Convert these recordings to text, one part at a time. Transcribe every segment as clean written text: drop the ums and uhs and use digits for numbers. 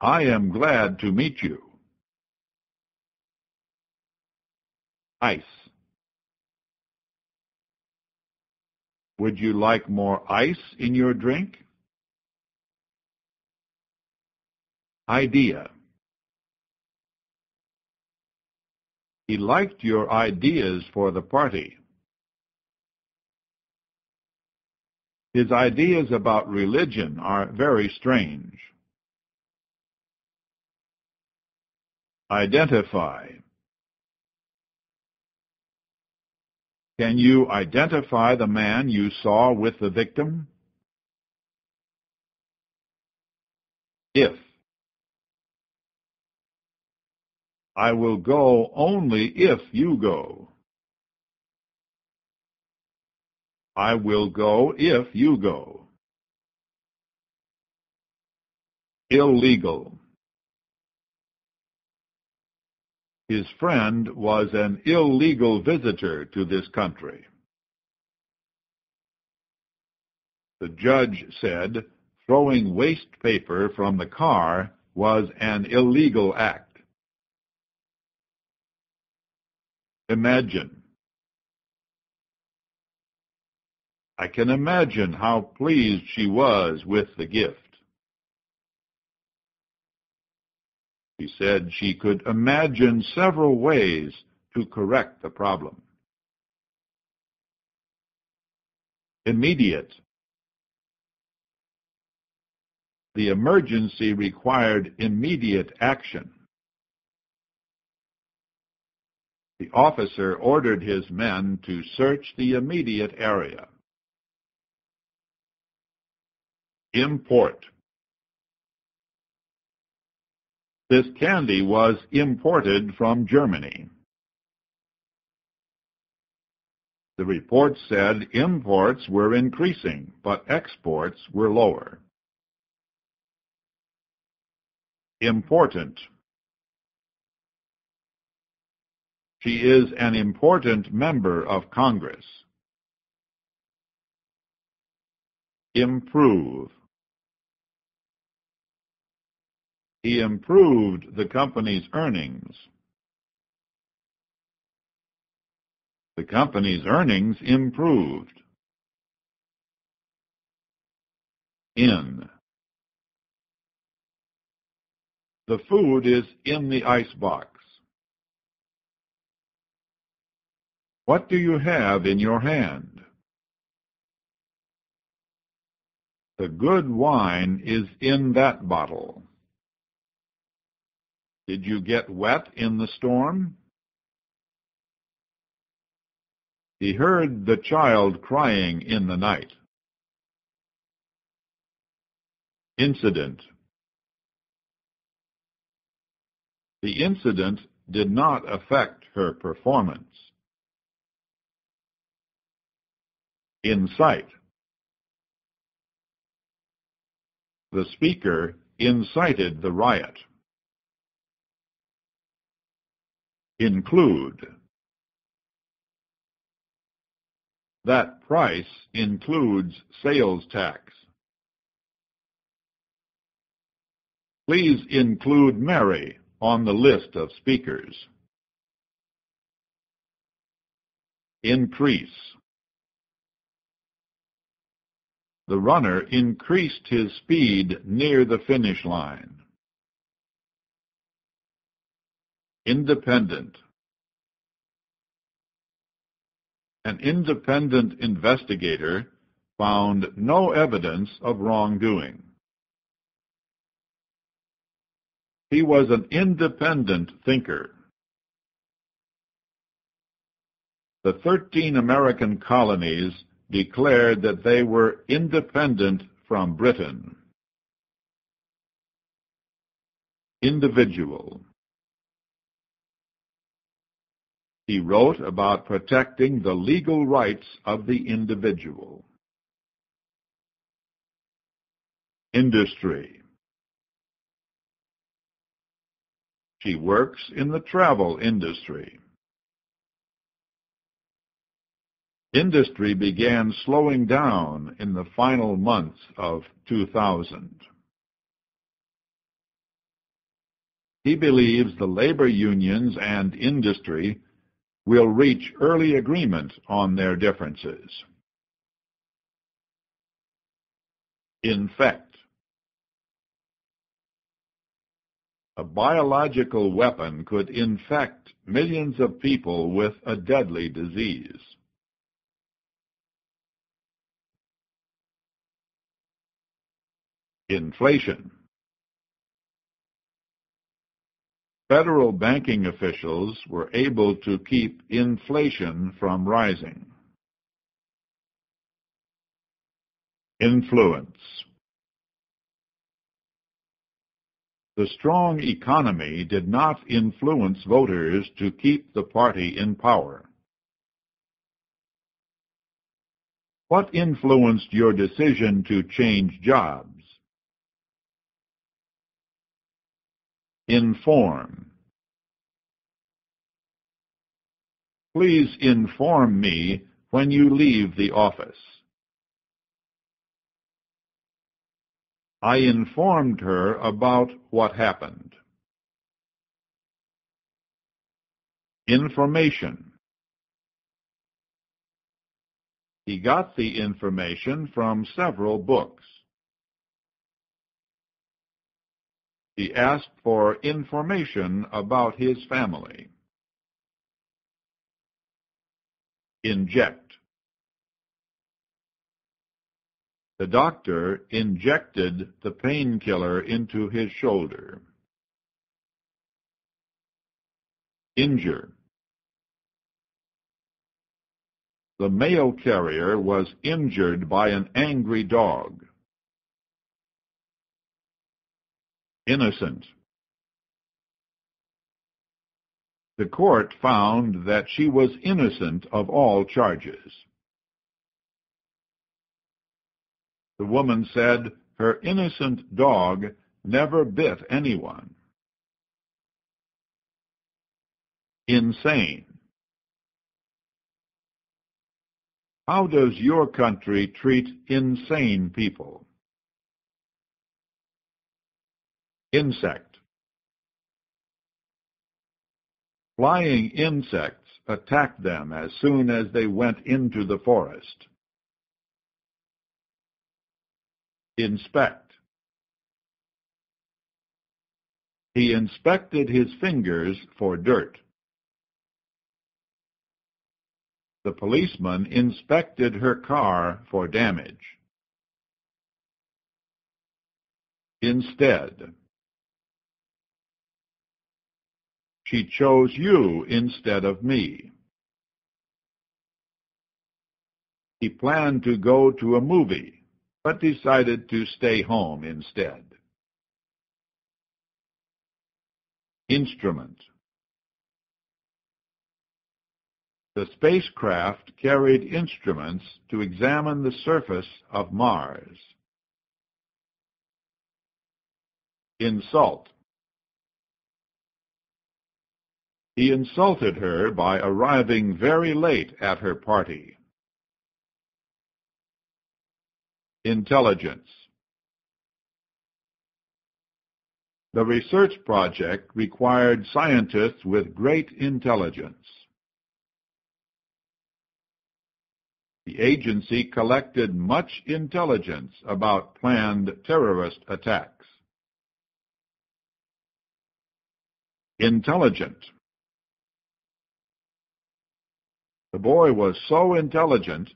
I am glad to meet you. Ice. Would you like more ice in your drink? Idea. He liked your ideas for the party. His ideas about religion are very strange. Identify. Can you identify the man you saw with the victim? If. I will go only if you go. I will go if you go. Illegal. His friend was an illegal visitor to this country. The judge said throwing waste paper from the car was an illegal act. Imagine. I can imagine how pleased she was with the gift. She said she could imagine several ways to correct the problem. Immediate. The emergency required immediate action. The officer ordered his men to search the immediate area. Import. This candy was imported from Germany. The report said imports were increasing, but exports were lower. Important. She is an important member of Congress. Improve. He improved the company's earnings. The company's earnings improved. In. The food is in the icebox. What do you have in your hand? The good wine is in that bottle. Did you get wet in the storm? He heard the child crying in the night. Incident. The incident did not affect her performance. Incite. The speaker incited the riot. Include. That price includes sales tax. Please include Mary on the list of speakers. Increase. The runner increased his speed near the finish line. Independent. An independent investigator found no evidence of wrongdoing. He was an independent thinker. The 13 American colonies declared that they were independent from Britain. Individual. He wrote about protecting the legal rights of the individual. Industry. She works in the travel industry. Industry began slowing down in the final months of 2000. He believes the labor unions and industry will reach early agreement on their differences. Infect. A biological weapon could infect millions of people with a deadly disease. Inflation. Federal banking officials were able to keep inflation from rising. Influence. The strong economy did not influence voters to keep the party in power. What influenced your decision to change jobs? Inform. Please inform me when you leave the office. I informed her about what happened. Information. He got the information from several books. He asked for information about his family. Inject. The doctor injected the painkiller into his shoulder. Injure. The mail carrier was injured by an angry dog. Innocent. The court found that she was innocent of all charges. The woman said her innocent dog never bit anyone. Insane. How does your country treat insane people? Insect. Flying insects attacked them as soon as they went into the forest. Inspect. He inspected his fingers for dirt. The policeman inspected her car for damage. Instead. She chose you instead of me. He planned to go to a movie, but decided to stay home instead. Instrument. The spacecraft carried instruments to examine the surface of Mars. Insult. He insulted her by arriving very late at her party. Intelligence. The research project required scientists with great intelligence. The agency collected much intelligence about planned terrorist attacks. Intelligent. The boy was so intelligent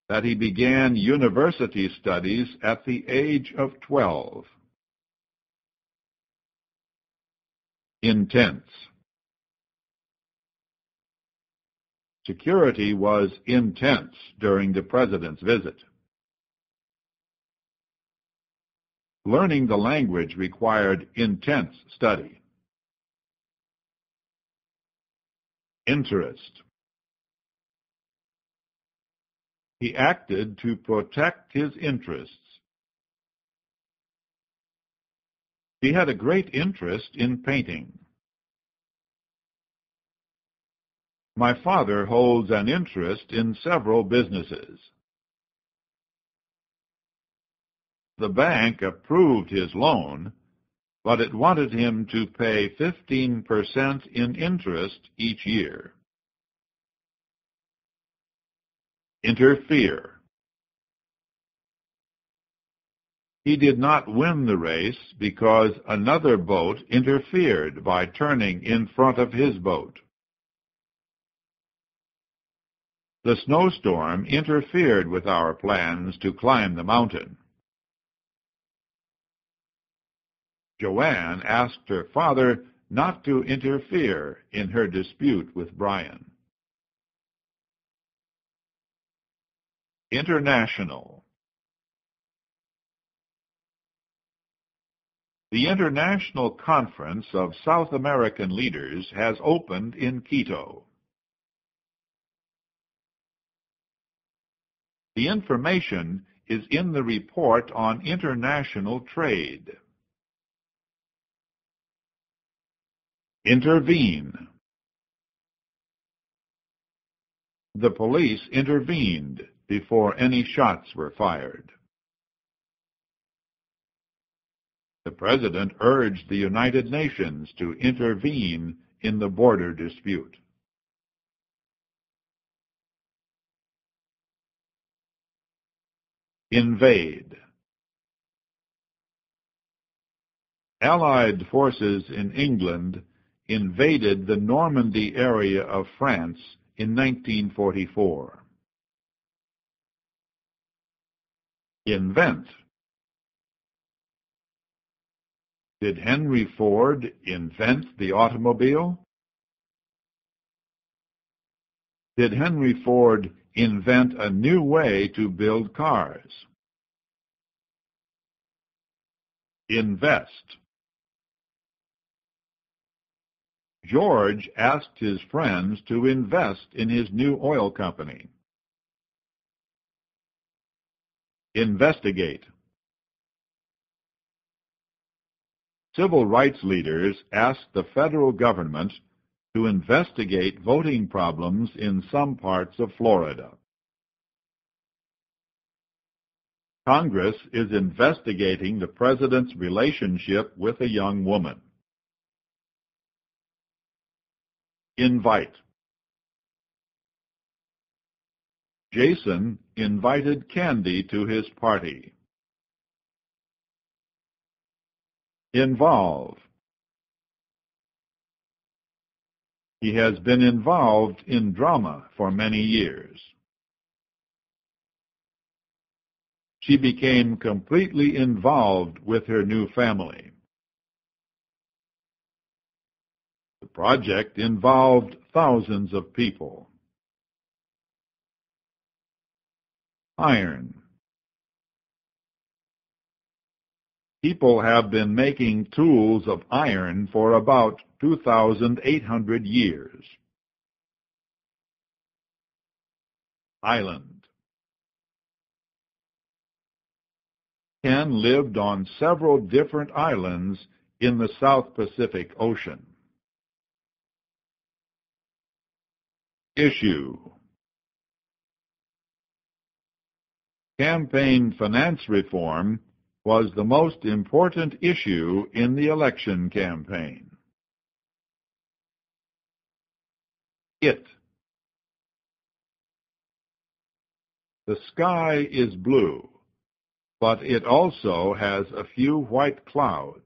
that he began university studies at the age of 12. Intense. Security was intense during the president's visit. Learning the language required intense study. Interest. He acted to protect his interests. He had a great interest in painting. My father holds an interest in several businesses. The bank approved his loan, but it wanted him to pay 15% in interest each year. Interfere. He did not win the race because another boat interfered by turning in front of his boat. The snowstorm interfered with our plans to climb the mountain. Joanne asked her father not to interfere in her dispute with Brian. International. The International Conference of South American Leaders has opened in Quito. The information is in the report on international trade. Intervene. The police intervened before any shots were fired. The President urged the United Nations to intervene in the border dispute. Invade. Allied forces in England invaded the Normandy area of France in 1944. Invent. Did Henry Ford invent the automobile? Did Henry Ford invent a new way to build cars? Invest. George asked his friends to invest in his new oil company. Investigate. Civil rights leaders asked the federal government to investigate voting problems in some parts of Florida. Congress is investigating the president's relationship with a young woman. Invite. Jason invited Candy to his party. Involve. He has been involved in drama for many years. She became completely involved with her new family. The project involved thousands of people. Iron. People have been making tools of iron for about 2,800 years. Island. Ken lived on several different islands in the South Pacific Ocean. Issue. Campaign finance reform was the most important issue in the election campaign. It. The sky is blue, but it also has a few white clouds.